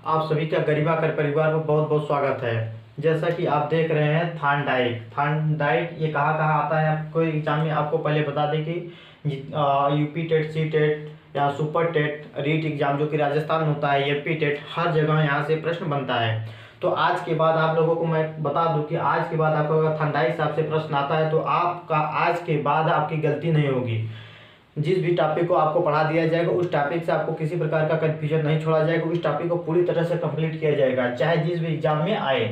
आप सभी का गरिमा कर परिवार में बहुत बहुत स्वागत है। जैसा कि आप देख रहे हैं थानडाइक ये कहाँ आता है, आपको एग्जाम में आपको पहले बता दें कि यूपी टेट, सी टेट या सुपर टेट, रीट एग्जाम जो कि राजस्थान में होता है, एमपी टेट, हर जगह यहाँ से प्रश्न बनता है। तो आज के बाद आप लोगों को मैं बता दूं कि आज के बाद आपको अगर थानडाइक साहब से प्रश्न आता है तो आपका आज के बाद आपकी गलती नहीं होगी। जिस भी टॉपिक को आपको पढ़ा दिया जाएगा उस टॉपिक से आपको किसी प्रकार का कंफ्यूजन नहीं छोड़ा जाएगा, उस टॉपिक को पूरी तरह से कंप्लीट किया जाएगा, चाहे जिस भी एग्जाम में आए।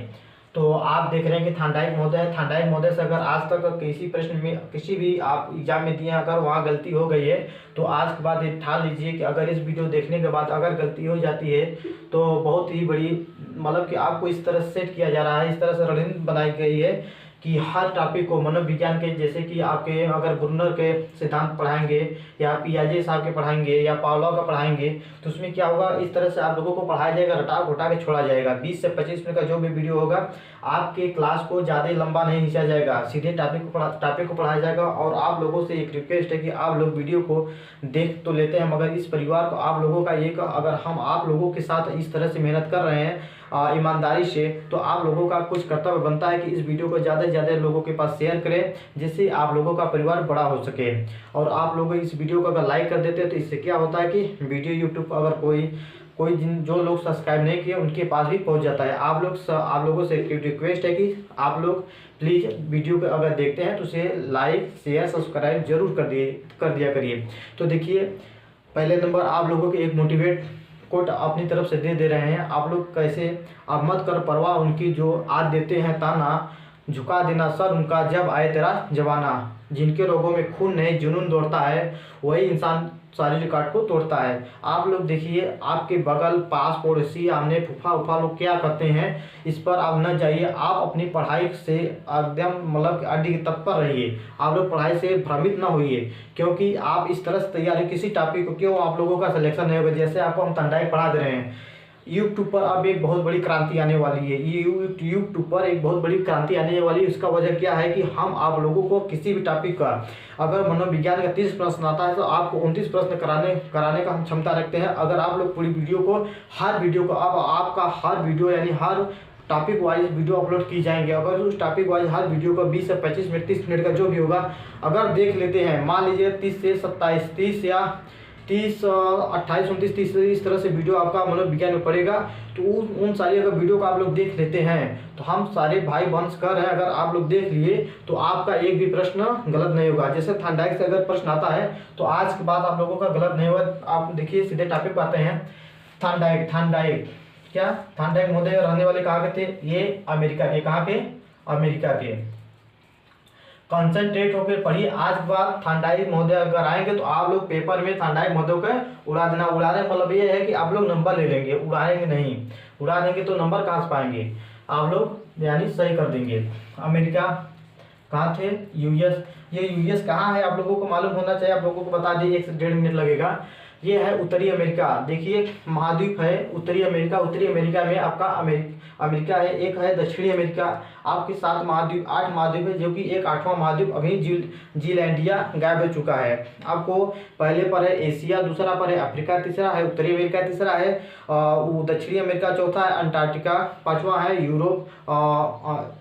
तो आप देख रहे हैं कि थानडाइक महोदय से अगर आज तक किसी प्रश्न में किसी भी आप एग्जाम में दिए अगर वहाँ गलती हो गई है तो आज के बाद ये ठान लीजिए कि अगर इस वीडियो देखने के बाद अगर गलती हो जाती है तो बहुत ही बड़ी मतलब कि आपको इस तरह सेट किया जा रहा है, इस तरह से रणनीति बनाई गई है कि हर टॉपिक को मनोविज्ञान के, जैसे कि आपके अगर ब्रूनर के सिद्धांत पढ़ाएंगे या पियाजे साहब के पढ़ाएंगे या पावलोव का पढ़ाएंगे तो उसमें क्या होगा, इस तरह से आप लोगों को पढ़ाया जाएगा, रटा घुटा के छोड़ा जाएगा। 20 से 25 मिनट का जो भी वीडियो होगा आपके क्लास को ज़्यादा लंबा नहीं खींचा जाएगा, सीधे टॉपिक को पढ़ाया जाएगा। और आप लोगों से एक रिक्वेस्ट है कि आप लोग वीडियो को देख तो लेते हैं मगर इस परिवार को आप लोगों का एक, अगर हम आप लोगों के साथ इस तरह से मेहनत कर रहे हैं ईमानदारी से, तो आप लोगों का कुछ कर्तव्य बनता है कि इस वीडियो को ज़्यादा से ज़्यादा लोगों के पास शेयर करें जिससे आप लोगों का परिवार बड़ा हो सके। और आप लोग इस वीडियो को अगर लाइक कर देते हैं तो इससे क्या होता है कि वीडियो यूट्यूब अगर कोई जो लोग सब्सक्राइब नहीं किए उनके पास भी पहुंच जाता है। आप लोगों से एक रिक्वेस्ट है कि आप लोग प्लीज़ वीडियो को अगर देखते हैं तो उसे लाइक शेयर सब्सक्राइब जरूर कर दिया करिए। तो देखिए, पहले नंबर आप लोगों के एक मोटिवेट कोट अपनी तरफ से दे रहे हैं। आप लोग कैसे, आप मत कर परवाह उनकी जो आज देते हैं ताना, झुका देना सर उनका जब आए तेरा जमाना, जिनके रोगों में खून नहीं जुनून दौड़ता है वही इंसान सारी रिकॉर्ड को तोड़ता है। आप लोग देखिए, आपके बगल पास पड़ोसी आमने फूफा उफा लोग क्या करते हैं, इस पर आप न जाइए। आप अपनी पढ़ाई से एकदम मतलब अड्डी तत्पर रहिए, आप लोग पढ़ाई से भ्रमित ना होइए, क्योंकि आप इस तरह से तैयारी किसी टॉपिक को क्यों आप लोगों का सिलेक्शन नहीं होगा। जैसे आपको हम थानडाइक पढ़ा दे रहे हैं, यूट्यूब पर अब एक बहुत बड़ी क्रांति आने वाली है, ये यूट्यूब पर एक बहुत बड़ी क्रांति आने वाली है। इसका वजह क्या है कि हम आप लोगों को किसी भी टॉपिक का अगर मनोविज्ञान का 30 प्रश्न आता है तो आपको 29 प्रश्न कराने का हम क्षमता रखते हैं। अगर आप लोग पूरी वीडियो को, हर वीडियो को, अब आपका हर वीडियो यानी हर टॉपिक वाइज वीडियो अपलोड की जाएंगे। अगर उस टॉपिक वाइज हर वीडियो का 20 से 25 मिनट 30 मिनट का जो भी होगा अगर देख लेते हैं, मान लीजिए 30 से 27 30 या 30 28 29 30 इस तरह से वीडियो आपका मनोविज्ञान में पड़ेगा, तो उन सारी अगर वीडियो को आप लोग देख लेते हैं तो हम सारे भाई वंश कर रहे हैं, अगर आप लोग देख लिए तो आपका एक भी प्रश्न गलत नहीं होगा। जैसे थानडाइक से अगर प्रश्न आता है तो आज के बाद आप लोगों का गलत नहीं होगा। आप देखिए, सीधे टॉपिक पर आते हैं। थानडाइक क्या, थानडाइक महोदय रहने वाले कहाँ के थे, ये अमेरिका के, कहाँ के, अमेरिका के। कंसंट्रेट होकर पढ़िए। आज के बाद थानडाइक महोदय अगर आएंगे तो आप लोग पेपर में थानडाइक महोदय को उड़ा देना। उड़ाने मतलब ये है कि आप लोग नंबर ले लेंगे, उड़ाएंगे नहीं। उड़ा देंगे तो नंबर कहाँ से पाएंगे आप लोग, यानी सही कर देंगे। अमेरिका कहाँ थे, यूएस। ये यूएस कहाँ है आप लोगों को मालूम होना चाहिए, आप लोगों को बता दिए, 1 से 1.5 मिनट लगेगा। ये है उत्तरी अमेरिका। देखिए, महाद्वीप है उत्तरी अमेरिका। उत्तरी अमेरिका में आपका अमेरिका है, एक है दक्षिणी अमेरिका। आपके 7 महाद्वीप 8 महाद्वीप है, जो कि एक 8वां महाद्वीप अभी जीलैंडिया गायब हो चुका है। आपको पहले पर है एशिया, दूसरा पर है अफ्रीका, तीसरा है उत्तरी अमेरिका, तीसरा है दक्षिणी अमेरिका, चौथा है अंटार्कटिका, 5वां है यूरोप,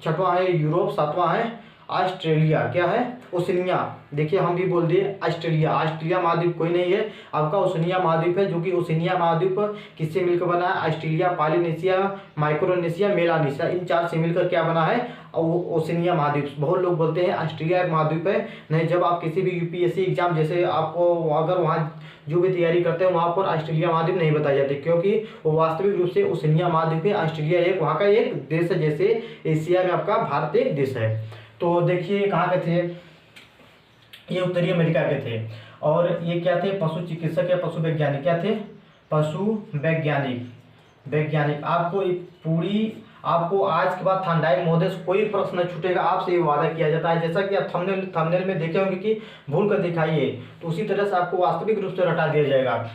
6वां है यूरोप, 7वां है ऑस्ट्रेलिया। क्या है, ओशिनिया। देखिए, हम भी बोल दिए ऑस्ट्रेलिया महाद्वीप कोई नहीं है, आपका ओशिनिया महाद्वीप है, जो कि ओशिनिया महाद्वीप किससे मिलकर बना है, ऑस्ट्रेलिया, पॉलिनेशिया, माइक्रोनेशिया, मेलानेशिया, इन 4 से मिलकर क्या बना है, ओशिनिया महाद्वीप। बहुत लोग बोलते हैं ऑस्ट्रेलिया एक महाद्वीप है, नहीं। जब आप किसी भी यूपीएससी एग्जाम, जैसे आपको अगर वहाँ जो भी तैयारी करते हैं वहाँ पर ऑस्ट्रेलिया महाद्वीप नहीं बताए जाते, क्योंकि वो वास्तविक रूप से ओशिनिया महाद्वीप है। ऑस्ट्रेलिया एक वहाँ का एक देश है, जैसे एशिया में आपका भारत एक देश है। तो देखिए, कहाँ के थे, ये उत्तरी अमेरिका के थे। और ये क्या थे, पशु चिकित्सक या पशु वैज्ञानिक। क्या थे, पशु वैज्ञानिक। आपको आज के बाद थानडाइक महोदय से कोई प्रश्न नहीं छूटेगा, आपसे ये वादा किया जाता है। जैसा कि आप थंबनेल में देखे होंगे कि भूल कर दिखाइए, तो उसी तरह से आपको वास्तविक रूप से रटा दिया जाएगा।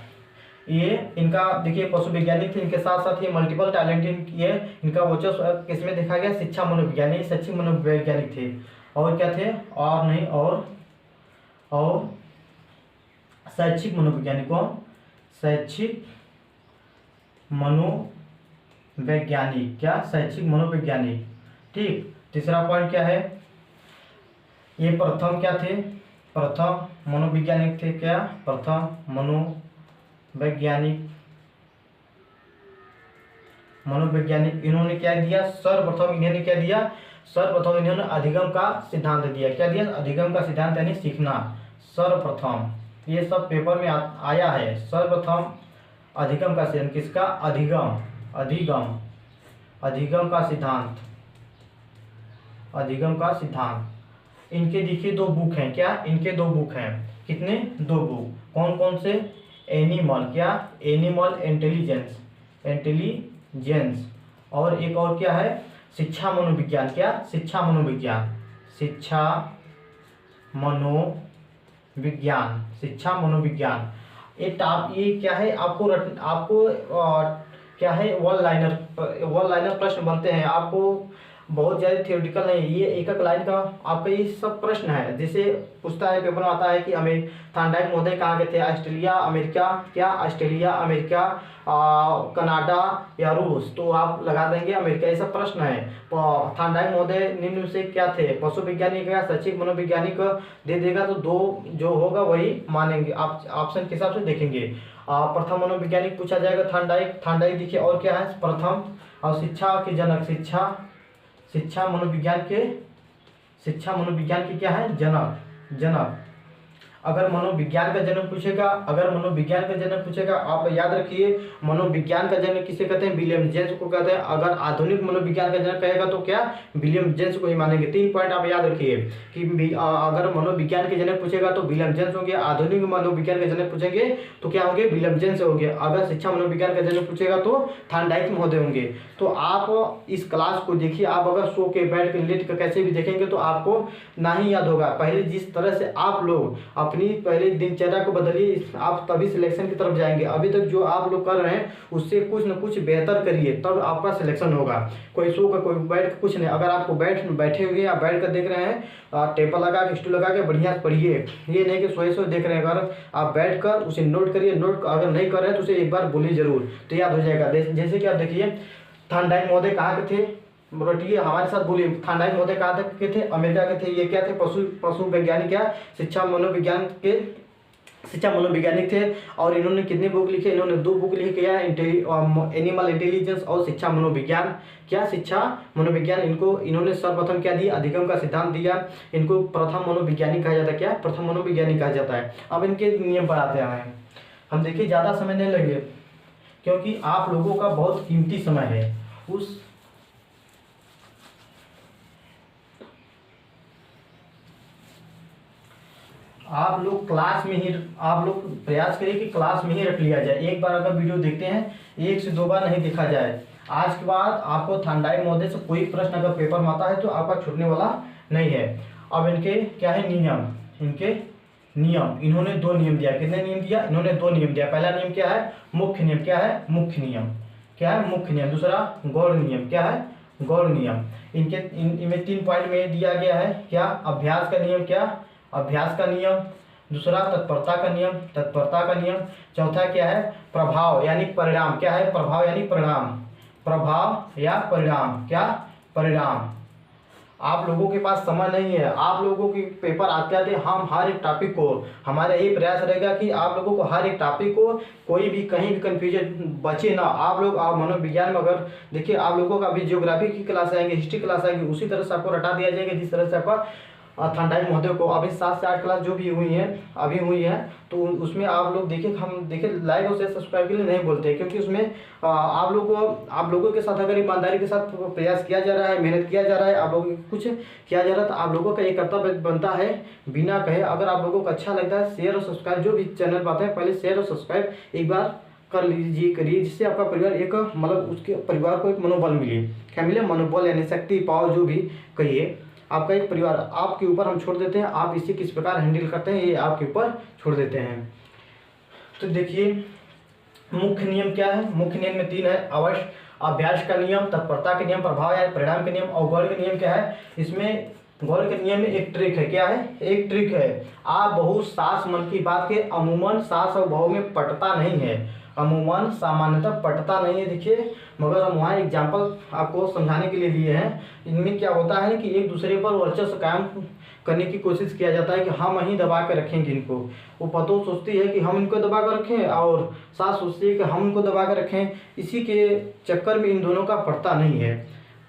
ये इनका देखिए, पशु वैज्ञानिक थे, इनके साथ साथ ये मल्टीपल टैलेंटेड ये इनका वर्चस्व किसमें देखा गया, शिक्षा मनोविज्ञानी, शैक्षिक मनोवैज्ञानिक थे। और क्या थे, और नहीं, और शैक्षिक मनोवैज्ञानिकों, शैक्षिक वैज्ञानिक, क्या शैक्षिक मनोवैज्ञानिक। ठीक, तीसरा पॉइंट क्या है, ये प्रथम क्या थे, प्रथम मनोवैज्ञानिक थे, क्या प्रथम मनोवैज्ञानिक, मनोवैज्ञानिक। इन्होंने क्या दिया, सर्वप्रथम इन्होंने क्या दिया, सर्वप्रथम इन्होंने अधिगम का सिद्धांत दिया। क्या दिया, अधिगम का सिद्धांत यानी सीखना, सर्वप्रथम। ये सब पेपर में आया है, सर्वप्रथम अधिगम का सिद्धांत, किसका, अधिगम, अधिगम, अधिगम का सिद्धांत, अधिगम का सिद्धांत। इनके देखिए दो बुक हैं, क्या इनके दो बुक हैं, कितने, दो बुक, कौन कौन से, एनिमल, क्या एनिमल इंटेलिजेंस, इंटेलिजेंस, और एक और क्या है, शिक्षा मनोविज्ञान, क्या शिक्षा मनोविज्ञान, शिक्षा मनोविज्ञान, शिक्षा मनोविज्ञान। ये क्या है, आपको आपको क्या है, वन लाइनर प्रश्न बनते हैं, आपको बहुत ज़्यादा थियोरेटिकल नहीं, ये एक एक लाइन का आपका ये सब प्रश्न है। जैसे पूछता है, पेपर में आता है कि थार्नडाइक महोदय कहाँ के थे, ऑस्ट्रेलिया अमेरिका, क्या ऑस्ट्रेलिया अमेरिका, कनाडा या रूस, तो आप लगा देंगे अमेरिका, ये सब प्रश्न है। थार्नडाइक महोदय निम्न में से क्या थे, पशु वैज्ञानिक या शैक्षिक मनोवैज्ञानिक दे देगा तो दो जो होगा वही मानेंगे, आप ऑप्शन के हिसाब से देखेंगे। प्रथम मनोवैज्ञानिक पूछा जाएगा थार्नडाइक देखिए, और क्या है प्रथम, और शिक्षा के जनक, शिक्षा मनोविज्ञान के, शिक्षा मनोविज्ञान की क्या है, जनक। अगर मनोविज्ञान का जनक पूछेगा, आप याद रखिए, मनोविज्ञान का जनक किसे कहते हैं, विलियम जेम्स को कहते हैं। अगर आधुनिक मनोविज्ञान का जनक कहेगा तो क्या, विलियम जेम्स को ही मानेंगे। 3 पॉइंट आप याद रखिए कि अगर मनोविज्ञान के जनक पूछेगा तो विलियम जेम्स होंगे, आधुनिक मनोविज्ञान के जनक पूछेंगे तो क्या होंगे, विलियम जेम्स होंगे। अगर शिक्षा मनोविज्ञान का जनक पूछेगा तो थार्नडाइक महोदय होंगे। तो आप इस क्लास को देखिए, आप अगर सो के बैठ के लेट के कैसे भी देखेंगे तो आपको ना ही याद होगा। पहले जिस तरह से आप लोग अपनी पहले दिनचर्या को बदलिए, आप तभी सिलेक्शन की तरफ जाएंगे। अभी तक जो आप लोग कर रहे हैं उससे कुछ न कुछ बेहतर करिए, तब आपका सिलेक्शन होगा। कोई सो का, कोई बैठ कुछ नहीं, अगर आपको बैठे हुए आप बैठ कर देख रहे हैं, टेबल लगा के, स्टूल लगा के बढ़िया पढ़िए। ये नहीं कि सोए देख रहे हैं, अगर आप बैठ कर उसे नोट करिए, नोट अगर नहीं कर रहे हैं तो उसे एक बार बोलिए जरूर, तो याद हो जाएगा। जैसे कि आप देखिए, थार्नडाइक महोदय कहाँ के थे, रटिए हमारे साथ बोलिए, थार्नडाइक महोदय कहाँ तक के थे, अमेरिका के थे। ये क्या थे, पशु वैज्ञानिक, क्या शिक्षा मनोविज्ञान के, शिक्षा मनोवैज्ञानिक थे। और इन्होंने कितने बुक लिखे, इन्होंने 2 बुक लिखे, क्या एनिमल इंटेलिजेंस और शिक्षा मनोविज्ञान, क्या शिक्षा मनोविज्ञान। इन्होंने सर्वप्रथम क्या दिया, अधिगम का सिद्धांत दिया। इनको प्रथम मनोवैज्ञानिक कहा जाता है, क्या प्रथम मनोवैज्ञानिक कहा जाता है। अब इनके नियम पर आते हैं हम, देखिए ज़्यादा समय नहीं लगे क्योंकि आप लोगों का बहुत कीमती समय है। आप लोग क्लास में ही, आप लोग प्रयास करिए कि क्लास में ही रख लिया जाए। एक बार अगर वीडियो देखते हैं, 1 से 2 बार नहीं देखा जाए। आज के बाद आपको थार्नडाइक महोदय से कोई प्रश्न अगर पेपर में आता है तो आपका छूटने वाला नहीं है। अब इनके क्या है नियम, इन्होंने 2 नियम दिया। कितने नियम दिया, इन्होंने 2 नियम दिया। पहला नियम क्या है, मुख्य नियम, क्या है मुख्य नियम, क्या है मुख्य नियम। दूसरा गौड़ नियम, क्या है गौड़ नियम। इनमें 3 पॉइंट में दिया गया है, क्या अभ्यास का नियम, क्या अभ्यास का नियम। दूसरा तत्परता का नियम। चौथा क्या है, प्रभाव यानी परिणाम, क्या है प्रभाव यानी परिणाम, प्रभाव या परिणाम, क्या परिणाम। आप लोगों के पास समय नहीं है, आप लोगों के पेपर आते आते हम हर एक टॉपिक को, हमारा यही प्रयास रहेगा कि आप लोगों को हर एक टॉपिक को कोई भी कहीं भी कन्फ्यूजन बचे ना। आप लोग मनोविज्ञान में अगर देखिए, आप लोगों का अभी ज्योग्राफी की क्लास आएंगे, हिस्ट्री क्लास आएंगे, उसी तरह से आपको रटा दिया जाएगा जिस तरह से आपका थार्नडाइक महोदय को अभी 7 से 8 क्लास जो भी अभी हुई है, तो उसमें आप लोग देखिए, हम देखिए लाइक और शेयर सब्सक्राइब के लिए नहीं बोलते, क्योंकि उसमें आप लोगों के साथ अगर ईमानदारी के साथ प्रयास किया जा रहा है, मेहनत किया जा रहा है, आप लोगों को कुछ किया जा रहा है, तो आप लोगों का एक कर्तव्य बनता है बिना कहे, अगर आप लोगों को अच्छा लगता है शेयर और सब्सक्राइब, जो भी चैनल पर आते हैं पहले शेयर और सब्सक्राइब एक बार करिए, जिससे आपका परिवार एक मतलब उसके परिवार को एक मनोबल मिले। क्या मिले, मनोबल यानी शक्ति पावर, जो भी कहिए। आपका एक परिवार आपके ऊपर हम छोड़ देते हैं, आप इसे किस प्रकार हैंडल करते हैं ये आपके ऊपर छोड़ देते हैं। तो देखिए मुख्य नियम क्या है, मुख्य नियम में 3 है, अवश्य, अभ्यास का नियम, तत्परता के नियम, प्रभाव या परिणाम के नियम, और गौड़ के नियम क्या है। इसमें गौर के नियम में एक ट्रिक है। क्या है? एक ट्रिक है। आ बहु सास मन की बात के अमूमन सास और बहु में पटता नहीं है, अमूमन सामान्यतः पटता नहीं है। देखिए, मगर हम वहाँ एग्जाम्पल आपको समझाने के लिए लिए हैं। इनमें क्या होता है कि एक दूसरे पर वर्चस्व कायम करने की कोशिश किया जाता है कि हम ही दबा के रखेंगे इनको। वो पतो सोचती है कि हम इनको दबा कर रखें और सास सोचती है कि हम इनको दबा कर रखें। इसी के चक्कर में इन दोनों का पड़ता नहीं है।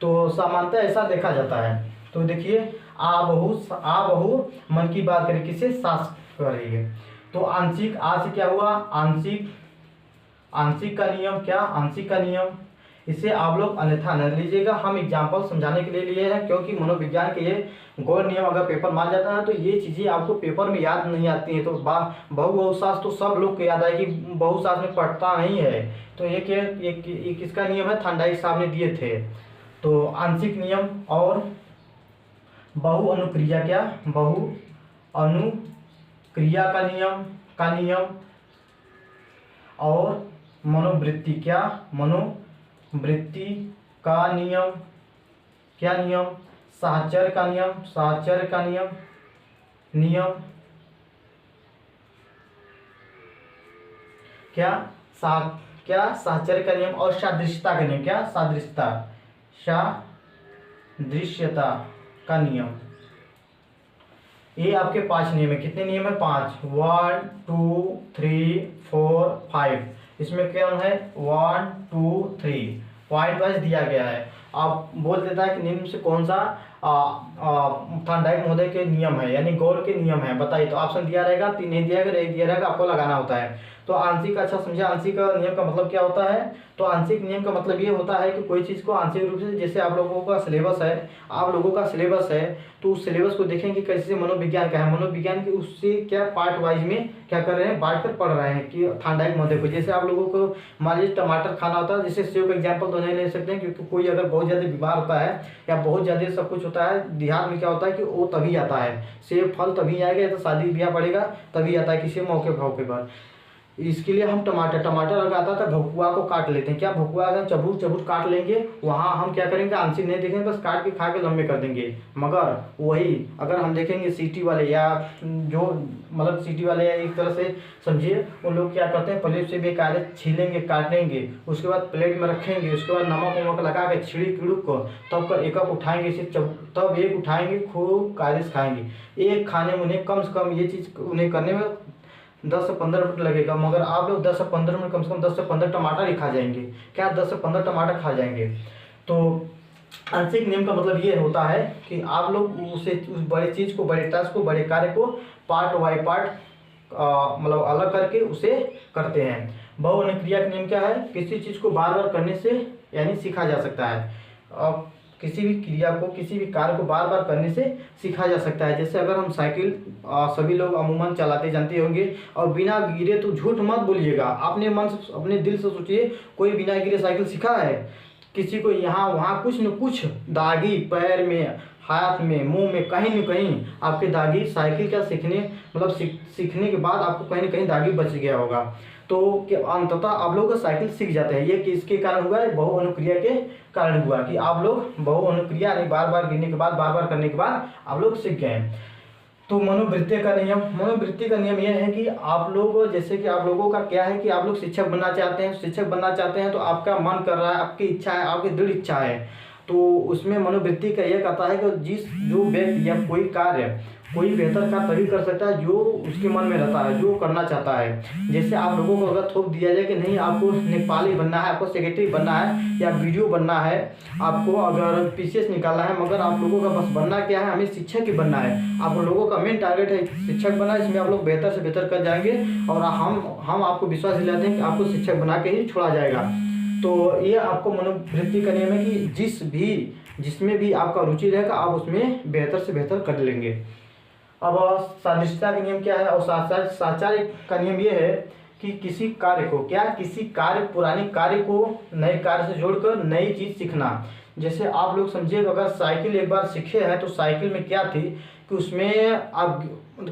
तो सामान्यतः ऐसा देखा जाता है। तो देखिए, आ बहु मन की बात करें, किसे? सास कर रही है। तो आंशिक, आ से क्या हुआ? आंशिक, आंशिक का नियम। क्या? आंशिक का नियम। इसे आप लोग अन्यथा न लीजिएगा, हम एग्जाम्पल समझाने के लिए लिए हैं, क्योंकि मनोविज्ञान के ये गौर नियम अगर पेपर मान जाता है तो ये चीज़ें आपको पेपर में याद नहीं आती हैं। तो बहुसास तो सब लोग को याद आएगी, बहुसास में पढ़ता नहीं है। तो ये किसका नियम है? थांडाइक साहब ने दिए थे। तो आंशिक नियम और बहु अनुक्रिया। क्या? बहु अनुक्रिया का नियम और मनोवृत्ति। क्या? मनोवृत्ति का नियम। क्या नियम? साहचर्य का नियम। साहचर्य का नियम क्या? साहचर्य का नियम और सादृश्यता का नियम। क्या? सादृश्यता का नियम। ये आपके 5 नियम है। कितने नियम है? 5। 1 2 3 4 5। इसमें क्या है? 1 2 3 पॉइंट वाइज दिया गया है। आप बोल देता है कि निम्न से कौन सा थार्नडाइक महोदय के नियम है, यानी गौर के नियम है, बताइए। तो ऑप्शन दिया रहेगा, 3 नहीं दिया रहेगा, 1 दिया रहेगा, आपको लगाना होता है। तो आंशिक, अच्छा समझे, आंशिक नियम का मतलब क्या होता है? तो आंशिक नियम का मतलब ये होता है कि कोई चीज़ को आंशिक रूप से, जैसे आप लोगों का सिलेबस है, तो उस सिलेबस को देखेंगे कैसे मनोविज्ञान का है, मनोविज्ञान की उससे क्या पार्ट वाइज में क्या कर रहे हैं, बांट कर पढ़ रहे हैं कि थार्नडाइक महोदय को। जैसे आप लोगों को मान लीजिए टमाटर खाना होता है, जैसे सेव का एग्जाम्पल तो नहीं ले सकते हैं, क्योंकि कोई अगर बहुत ज़्यादा बीमार होता है या बहुत ज़्यादा सब कुछ होता है, देहात में क्या होता है कि वो तभी आता है, सेब फल तभी आएगा, या तो शादी ब्याह पड़ेगा तभी आता है, किसी मौके पर। इसके लिए हम टमाटर अगर आता था भकुआ को काट लेते हैं। क्या? भकुआ अगर चबूट काट लेंगे, वहाँ हम क्या करेंगे, आंशिक नहीं देखेंगे, बस काट के खा के लंबे कर देंगे। मगर वही अगर हम देखेंगे सीटी वाले, या जो मतलब सीटी वाले, या एक तरह से समझिए, वो लोग क्या करते हैं, पहले से बेकायदे छीलेंगे, काटेंगे, उसके बाद प्लेट में रखेंगे, उसके बाद नमक लगा के छिड़क को तब एक कप उठाएंगे, इसे तब एक उठाएंगे, खूब कायदे से खाएंगे। एक खाने में उन्हें कम से कम ये चीज़ उन्हें करने में 10 से 15 मिनट लगेगा, मगर आप लोग 10 से 15 मिनट, कम से कम 10 से 15 टमाटर ही खा जाएंगे। क्या? 10 से 15 टमाटर खा जाएंगे। तो आंशिक नियम का मतलब ये होता है कि आप लोग उस बड़े चीज़ को, बड़े टास्क को, बड़े कार्य को पार्ट बाई पार्ट मतलब अलग करके उसे करते हैं। बहु अनुक्रिया का नियम क्या है? किसी चीज़ को बार बार करने से यानी सीखा जा सकता है। किसी भी क्रिया को, किसी भी कार्य को बार बार करने से सीखा जा सकता है। जैसे अगर हम साइकिल सभी लोग अमूमन चलाते जानते होंगे, और बिना गिरे, तो झूठ मत बोलिएगा, अपने मन से, अपने दिल से सोचिए, कोई बिना गिरे साइकिल सीखा है? किसी को यहाँ वहाँ कुछ न कुछ दागी, पैर में, हाथ में, मुंह में, कहीं न कहीं आपके दागी साइकिल का सीखने के बाद आपको कहीं न कहीं दागी बच गया होगा। तो अंततः आप लोग साइकिल सीख जाते हैं। ये किसके कारण हुआ है? बहु अनुक्रिया के कारण हुआ, कि आप लोग बहु अनुक्रिया यानी बार बार गिरने के बाद, बार बार करने के बाद आप लोग सीख गए। तो मनोवृत्ति का नियम यह है कि आप लोग, जैसे कि आप लोगों का क्या है कि आप लोग शिक्षक बनना चाहते हैं, तो आपका मन कर रहा है, आपकी इच्छा है, आपकी दृढ़ इच्छा है, तो उसमें मनोवृत्ति का यह कहता है कि जो व्यक्ति या कोई कार्य कोई बेहतर कार्य तभी कर सकता है जो उसके मन में रहता है, जो करना चाहता है। जैसे आप लोगों को अगर थोप दिया जाए कि नहीं, आपको नेपाली बनना है, आपको सेक्रेटरी बनना है, या वीडियो बनना है, आपको अगर पीसीएस निकालना है, मगर आप लोगों का बस बनना क्या है, हमें शिक्षक ही बनना है, आप लोगों का मेन टारगेट है शिक्षक बनना, इसमें आप लोग बेहतर से बेहतर कर जाएंगे, और हम आपको विश्वास दिलाते हैं कि आपको शिक्षक बना के ही छोड़ा जाएगा। तो ये आपको मनोवृत्ति का नियम है कि जिसमें भी आपका रुचि रहेगा, आप उसमें बेहतर से बेहतर कर लेंगे। अब सादृश्यता का नियम क्या है? और साहचर्य का नियम ये है कि किसी कार्य, पुराने कार्य को नए कार्य से जोड़कर नई चीज़ सीखना। जैसे आप लोग समझिए, अगर साइकिल एक बार सीखे हैं, तो साइकिल में क्या थी कि उसमें आप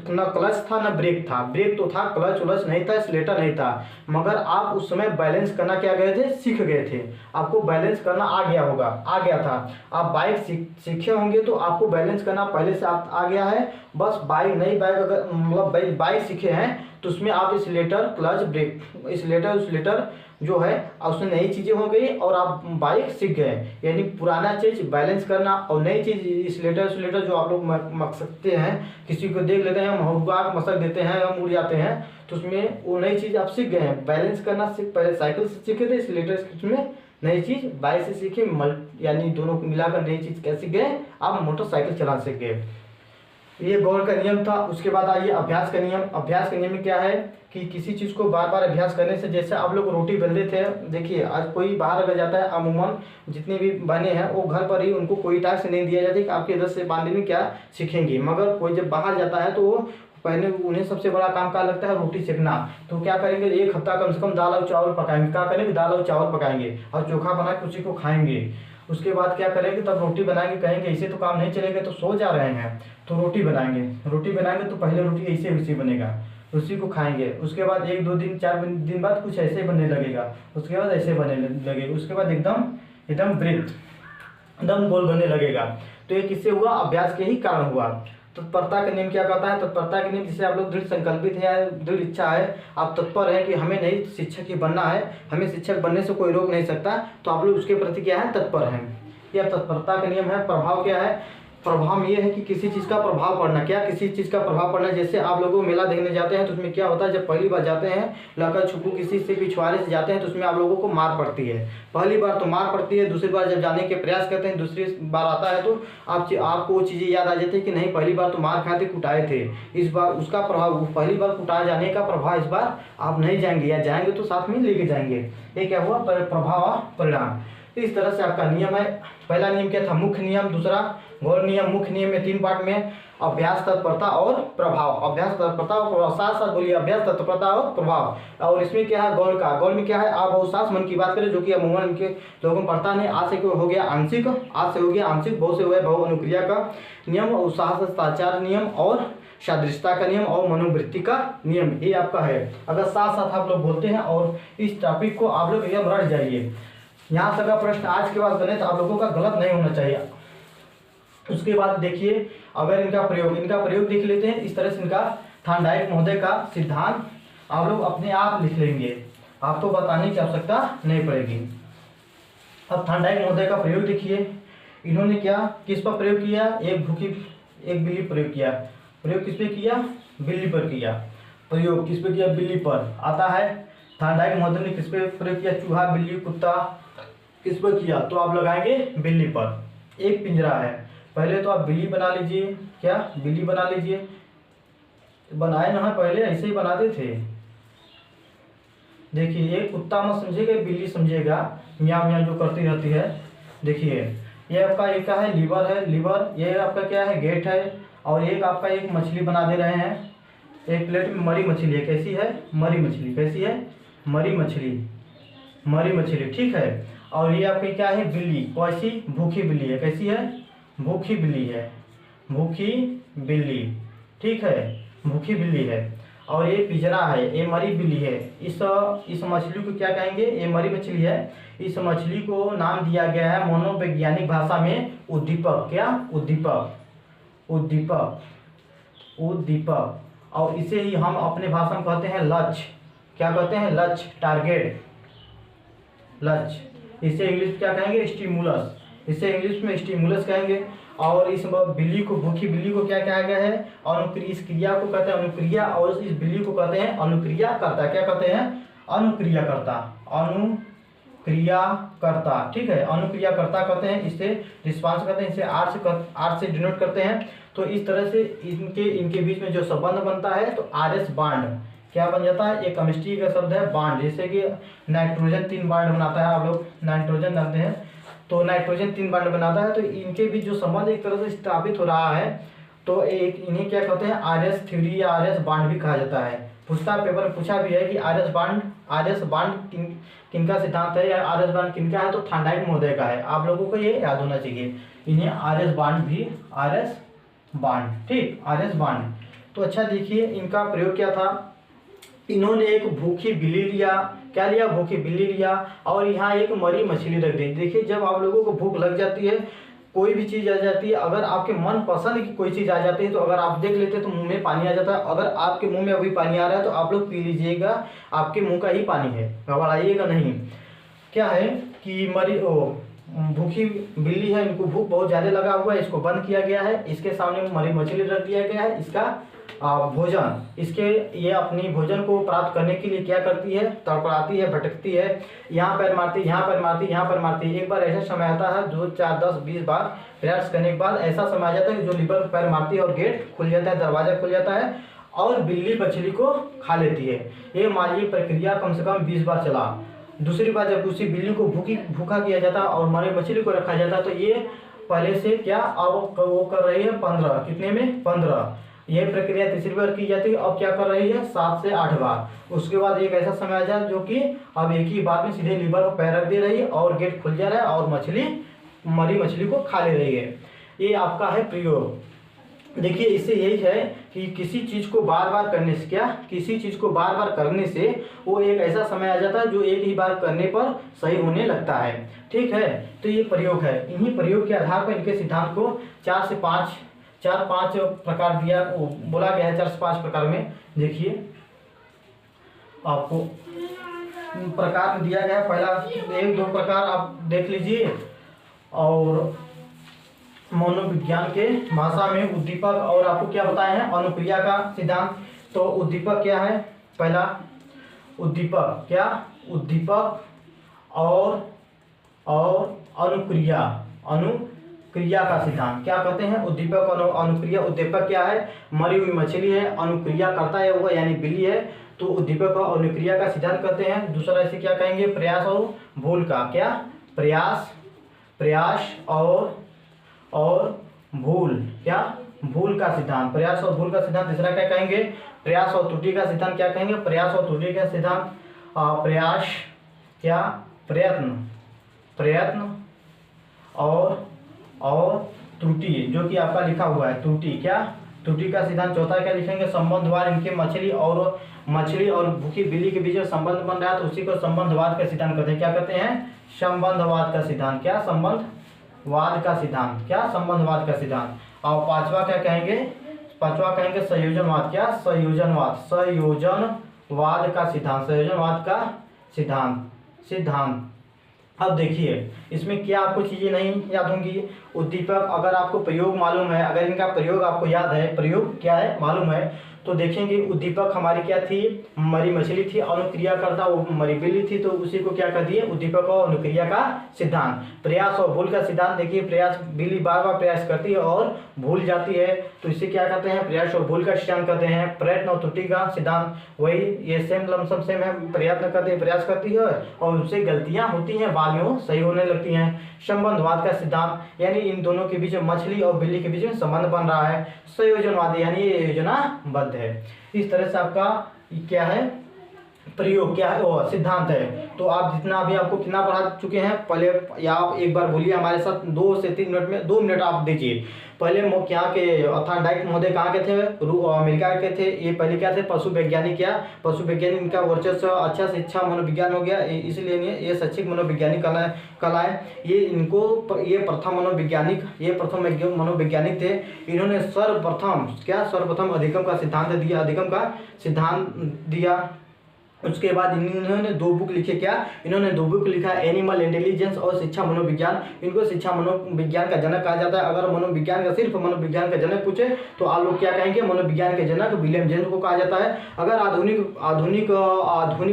न क्लच था न ब्रेक था। ब्रेक तो था, क्लच उलच नहीं था, एक्सीलेटर नहीं था, मगर आप उस समय बैलेंस करना क्या गए थे, सीख गए थे। आपको बैलेंस करना आ गया होगा, आ गया था। आप बाइक सीखे होंगे तो आपको बैलेंस करना पहले से आप आ गया है। बस बाइक, नई बाइक अगर मतलब बाइक सीखे हैं तो उसमें आप एक्सीलेटर, क्लच, ब्रेक, एक्सीलेटर जो है उसमें नई चीज़ें हो गई और आप बाइक सीख गए। यानी पुराना चीज़ बैलेंस करना और नई चीज़ एक्सीलेटर जो आप लोग मक सकते हैं, किसी को देख लेते हैं हम हुआ मसक देते हैं, हम उड़ जाते हैं, तो उसमें वो नई चीज़ आप सीख गए हैं। बैलेंस करना पहले साइकिल से सीखे थे, एक्सीलेटर में नई चीज़ बाइक से सीखे, यानी दोनों को मिलाकर नई चीज़ कैसे गए, आप मोटरसाइकिल चला सीख गए। ये गौर का नियम था। उसके बाद आइए अभ्यास का नियम। अभ्यास का नियम में क्या है कि किसी चीज़ को बार बार अभ्यास करने से, जैसे आप लोग रोटी बेलते थे, देखिए आज कोई बाहर अगर जाता है, अमूमन जितने भी बने हैं वो घर पर ही, उनको कोई टास्क नहीं दिया जाता कि आपके इधर से बांधने में क्या सीखेंगे। मगर कोई जब बाहर जाता है तो वो पहले उन्हें सबसे बड़ा काम क्या लगता है, रोटी सेकना। तो क्या करेंगे, एक हफ्ता कम से कम दाल और चावल पकाएंगे। क्या करेंगे, दाल और चावल पकाएंगे और चोखा बना के उसी को खाएंगे। उसके बाद क्या करेंगे, तब रोटी बनाएंगे। कहेंगे ऐसे तो काम नहीं चलेगा, तो सो जा रहे हैं, तो रोटी बनाएंगे। रोटी बनाएंगे तो पहले रोटी ऐसे उसी बनेगा, उसी को खाएंगे। उसके बाद 1-2 दिन 4 दिन बाद कुछ ऐसे बनने लगेगा, उसके बाद ऐसे बनने लगेगा, उसके बाद एकदम एकदम वृत्त, एकदम गोल बनने लगेगा। तो ये किससे हुआ, अभ्यास के ही कारण हुआ। तत्परता का नियम क्या कहता है, तत्परता के नियम, जिसे आप लोग दृढ़ संकल्पित है या दृढ़ इच्छा है, आप तत्पर है कि हमें नहीं शिक्षक ही बनना है, हमें शिक्षक बनने से कोई रोक नहीं सकता, तो आप लोग उसके प्रति क्या है, तत्पर हैं। यह तत्परता का नियम है। प्रभाव क्या है, प्रभाव ये है कि किसी चीज़ का प्रभाव पड़ना। क्या, किसी चीज़ का प्रभाव पड़ना। जैसे आप लोगों मेला देखने जाते हैं तो उसमें क्या होता है, जब पहली बार जाते हैं, लड़का छुपू किसी से पिछवाड़े से जाते हैं तो उसमें आप लोगों को मार पड़ती है। पहली बार तो मार पड़ती है, दूसरी बार जब जाने के प्रयास करते हैं, दूसरी बार आता है तो आपको वो चीज़ें याद आ जाती है कि नहीं, पहली बार तो मार खाए थे, कुटाए थे, इस बार उसका प्रभाव, पहली बार कुटाए जाने का प्रभाव इस बार आप नहीं जाएंगे, या जाएंगे तो साथ में लेके जाएंगे। ये क्या हुआ, प्रभाव परिणाम। इस तरह से आपका नियम है। पहला नियम क्या था, मुख्य नियम। दूसरा गौर नियम। मुख्य नियम में 3 पार्ट में, अभ्यास, तत्परता और प्रभाव। अभ्यास, तत्परता और प्रभाव, साथ साथ बोलिए, अभ्यास, तत्परता और प्रभाव। और इसमें क्या है, गौर का। गौर में क्या है, आप बहुत सास मन की बात करें, जो कि अमूमन इनके लोगों को पढ़ता नहीं। आज से हो गया आंशिक, आज से हो गया आंशिक, बहुत से हुआ बहु अनुक्रिया का नियम, उत्साह साचार नियम और सादृश्यता का नियम और मनोवृत्ति का नियम, ये आपका है। अगर साथ साथ आप लोग बोलते हैं और इस टॉपिक को आप लोग एकदम रट जाइए। यहाँ तक का प्रश्न आज के बाद गणित आप लोगों का गलत नहीं होना चाहिए। उसके बाद देखिए, अगर इनका प्रयोग देख लेते हैं। इस तरह से इनका थार्नडाइक महोदय का सिद्धांत आप लोग अपने आप लिख लेंगे, आपको बताने की आवश्यकता नहीं पड़ेगी। अब थार्नडाइक महोदय का प्रयोग देखिए, इन्होंने क्या, किस पर प्रयोग किया, एक बिल्ली प्रयोग किया। प्रयोग किस पे किया, बिल्ली पर किया। प्रयोग किस पे किया, बिल्ली पर आता है। थार्नडाइक महोदय ने किस पे प्रयोग किया, चूहा, बिल्ली, कुत्ता, किस पर किया, तो आप लगाएंगे बिल्ली पर। एक पिंजरा है, पहले तो आप बिल्ली बना लीजिए। क्या, बिल्ली बना लीजिए। बनाए ना, पहले ऐसे ही बनाते थे। देखिए, एक कुत्ता मत समझिएगा, बिल्ली समझिएगा, म्याऊं म्याऊं जो करती रहती है। देखिए, ये आपका एक का है लीवर है, लीवर। ये आपका क्या है, गेट है। और एक आपका एक मछली बना दे रहे हैं। एक प्लेट में मरी मछली है। कैसी है, मरी मछली। कैसी है, मरी मछली, मरी मछली, ठीक है। और ये आपकी क्या है, बिल्ली। कैसी, भूखी बिल्ली है। कैसी है, भूखी बिल्ली है, भूखी बिल्ली, ठीक है, भूखी बिल्ली है। और ये पिंजरा है, ये मरी बिल्ली है। इस मछली को क्या कहेंगे, ये मरी मछली है। इस मछली को नाम दिया गया है मनोवैज्ञानिक भाषा में उद्दीपक। क्या, उद्दीपक, उद्दीपक, उद्दीपक। और इसे ही हम अपने भाषा में कहते हैं लक्ष्य। क्या कहते हैं, लक्ष्य, टारगेट, लक्ष्य। इसे इंग्लिश में क्या कहेंगे, स्टिमुलस। इसे इंग्लिश में स्टिमुलस कहेंगे। और इस बिल्ली को, भूखी बिल्ली को क्या कहा गया है, अनुक्रिया। इस क्रिया को कहते हैं अनुक्रिया, और इस बिल्ली को कहते हैं अनुक्रिया करता। क्या कहते हैं, अनुक्रिया करता, अनुक्रिया करता, ठीक है, अनुक्रिया करता कहते हैं। इसे रिस्पांस कहते हैं, इसे आर से डिनोट करते हैं। तो इस तरह से इनके बीच में जो संबंध बनता है, तो आरएस बॉन्ड क्या बन जाता है, एक केमिस्ट्री का शब्द है बॉन्ड। जैसे कि नाइट्रोजन 3 बॉन्ड बनाता है, आप लोग नाइट्रोजन जानते हैं, तो नाइट्रोजन 3 बॉन्ड बनाता है। तो इनके बीच जो संबंध एक तरह से स्थापित हो रहा है, तो एक इन्हें क्या कहते हैं, आरएस थ्योरी या आरएस बॉन्ड भी कहा जाता है। पूछता पेपर में पूछा भी है कि आरएस बॉन्ड किनका सिद्धांत है, या आरएस बॉन्ड किनका है, तो थार्नडाइक महोदय का है। आप लोगों को ये याद होना चाहिए। इन्हें आरएस बॉन्ड भी, आरएस बॉन्ड, ठीक, आरएस बॉन्ड। तो अच्छा देखिए इनका प्रयोग क्या था। इन्होंने एक भूखी बिल्ली लिया, क्या लिया, भूखी बिल्ली लिया, और यहाँ एक मरी मछली रख दी। देखिए जब आप लोगों को भूख लग जाती है, कोई भी चीज़ आ जाती है, अगर आपके मन पसंद की कोई चीज़ आ जाती है तो अगर आप देख लेते हैं तो मुंह में पानी आ जाता है। अगर आपके मुंह में अभी पानी आ रहा है तो आप लोग पी लीजिएगा, आपके मुंह का ही पानी है, घबराइएगा नहीं। क्या है कि भूखी बिल्ली है, इनको भूख बहुत ज़्यादा लगा हुआ है, इसको बंद किया गया है, इसके सामने मरी मछली रख दिया गया है। इसका भोजन, इसके ये अपनी भोजन को प्राप्त करने के लिए क्या करती है, तड़पड़ाती है, भटकती है, यहाँ पैर मारती, यहाँ पैर मारती, यहाँ पैर मारती। एक बार ऐसा समय आता है 2 4 10 20 बार प्रयास करने के बाद ऐसा समय आ जाता है कि जो लीवर पैर मारती है और गेट खुल जाता है, दरवाजा खुल जाता है और बिल्ली मछली को खा लेती है। ये मानवीय प्रक्रिया कम से कम 20 बार चला। दूसरी बात, जब उसी बिल्ली को भूखा किया जाता और मरी मछली को रखा जाता तो ये पहले से क्या अब वो कर रही है 15, कितने में 15। यह प्रक्रिया तीसरी बार की जाती है, अब क्या कर रही है 7 से 8 बार। उसके बाद एक ऐसा समय आ जाए जो कि अब एक ही बार में सीधे लीवर पर पैर रख दे रही है और गेट खुल जा रहा है और मरी मछली को खा ले रही है। ये आपका है प्रयोग। देखिए इससे यही है कि किसी चीज़ को बार बार करने से क्या, किसी चीज़ को बार बार करने से वो एक ऐसा समय आ जाता है जो एक ही बार करने पर सही होने लगता है। ठीक है, तो ये प्रयोग है। इन्हीं प्रयोग के आधार पर इनके सिद्धांत को 4 से 5 प्रकार दिया, बोला गया है 4 से 5 प्रकार में। देखिए आपको प्रकार में दिया गया है, पहला 1-2 प्रकार आप देख लीजिए। और मनोविज्ञान के भाषा में उद्दीपक, और आपको क्या बताए हैं अनुक्रिया का सिद्धांत। तो उद्दीपक क्या है, पहला उद्दीपक क्या, उद्दीपक और अनुक्रिया का सिद्धांत। क्या कहते हैं उद्दीपक और अनुक्रिया। उद्दीपक क्या है, मरी हुई मछली है, अनुक्रिया करता है वो यानी बिल्ली है, तो उद्दीपक और अनुक्रिया का सिद्धांत कहते हैं। दूसरा इसे क्या कहेंगे, प्रयास और भूल का, क्या प्रयास और भूल, क्या भूल का सिद्धांत, प्रयास और भूल का सिद्धांत। तीसरा क्या कहेंगे, प्रयास और त्रुटि का सिद्धांत। क्या कहेंगे, प्रयास और त्रुटि का सिद्धांत। प्रयास क्या, प्रयत्न और त्रुटि जो कि आपका लिखा हुआ है, त्रुटि क्या, त्रुटि का सिद्धांत। चौथा क्या लिखेंगे, संबंधवाद। इनके मछली और भूखी बिल्ली के बीच में संबंध बन रहा है तो उसी को संबंधवाद का सिद्धांत कहते हैं। क्या कहते हैं, संबंधवाद का सिद्धांत। क्या, संबंधवाद का सिद्धांत, क्या संबंधवाद का सिद्धांत। और पांचवा क्या कहेंगे, संयोजनवाद। क्या, संयोजनवाद का सिद्धांत। अब देखिए इसमें क्या आपको चीज़ें नहीं याद होंगी। उद्दीपक अगर आपको प्रयोग मालूम है, अगर इनका प्रयोग आपको याद है, प्रयोग क्या है मालूम है, तो देखेंगे उद्दीपक हमारी क्या थी, मरी मछली थी, अनुक्रिया करता वो मरी बिल्ली थी, तो उसी को क्या कर दिए उद्दीपक और अनुक्रिया का सिद्धांत। प्रयास और भूल का सिद्धांत। देखिए प्रयास, बिल्ली बार बार प्रयास करती है और भूल जाती है तो इसे क्या कहते हैं, प्रयास और भूल का सिद्धांत कहते हैं। प्रयत्न और त्रुटि का सिद्धांत, वही ये सेम लमसम सेम है, प्रयत्न करती है, प्रयास करती है और उनसे गलतियां होती हैं, बाद में वो सही होने लगती हैं। संबंधवाद का सिद्धांत, यानी इन दोनों के बीच में, मछली और बिल्ली के बीच में संबंध बन रहा है। संयोजनवाद यानी ये योजनाबद्ध है। इस तरह से आपका क्या है, प्रयोग क्या है, वो सिद्धांत है। तो आप जितना अभी आपको कितना पढ़ा चुके हैं, पहले या आप एक बार बोलिए हमारे साथ 2 से 3 मिनट में, 2 मिनट आप दीजिए। पहले क्या के थॉर्नडाइक महोदय कहाँ के थे, अमेरिका के थे। ये पहले क्या थे, पशु वैज्ञानिक। क्या, पशु वैज्ञानिक, इनका वर्चस्व अच्छा शिक्षा मनोविज्ञान हो गया, इसलिए ये शैक्षिक मनोवैज्ञानिक कलाएं, ये प्रथम मनोवैज्ञानिक थे। इन्होंने सर्वप्रथम अधिगम का सिद्धांत दिया। उसके बाद इन्होंने 2 बुक लिखे। क्या, इन्होंने 2 बुक लिखा, एनिमल इंटेलिजेंस और शिक्षा मनोविज्ञान। इनको शिक्षा मनोविज्ञान का जनक कहा जाता है। अगर मनोविज्ञान का, सिर्फ मनोविज्ञान का जनक पूछे तो आप लोग क्या कहेंगे, मनोविज्ञान के जनक विलियम जेम्स को कहा जाता है। अगर आधुनिक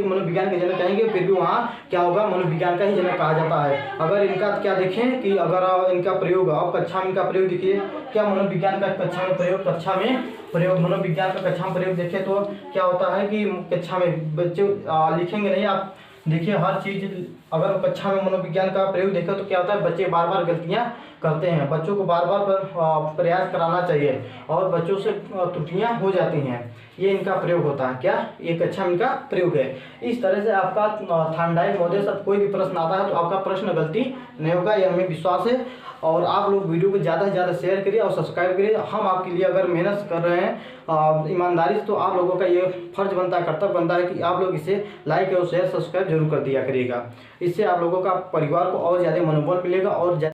मनोविज्ञान के जनक कहेंगे फिर भी वहाँ क्या होगा, मनोविज्ञान का ही जनक कहा जाता है। अगर इनका क्या देखें कि अगर इनका प्रयोग, अब कक्षा में इनका प्रयोग देखिए, क्या मनोविज्ञान का कक्षा में प्रयोग, मनोविज्ञान का कक्षा में प्रयोग देखें तो क्या होता है कि कक्षा में बच्चे लिखेंगे नहीं, आप देखिए हर चीज़, अगर कक्षा में मनोविज्ञान का प्रयोग देखें तो क्या होता है, बच्चे बार बार गलतियां करते हैं। बच्चों को बार बार प्रयास कराना चाहिए और बच्चों से त्रुटियां हो जाती हैं। ये इनका प्रयोग होता है। क्या एक अच्छा इनका प्रयोग है। इस तरह से आपका थार्नडाइक महोदय सब कोई भी प्रश्न आता है तो आपका प्रश्न गलती नहीं होगा, ये हमें विश्वास है। और आप लोग वीडियो को ज़्यादा से ज़्यादा शेयर करिए और सब्सक्राइब करिए। हम आपके लिए अगर मेहनत कर रहे हैं ईमानदारी से, तो आप लोगों का ये फर्ज बनता है, कर्तव्य बनता है कि आप लोग इसे लाइक और शेयर सब्सक्राइब जरूर कर दिया करिएगा। इससे आप लोगों का परिवार को और ज़्यादा मनोबल मिलेगा और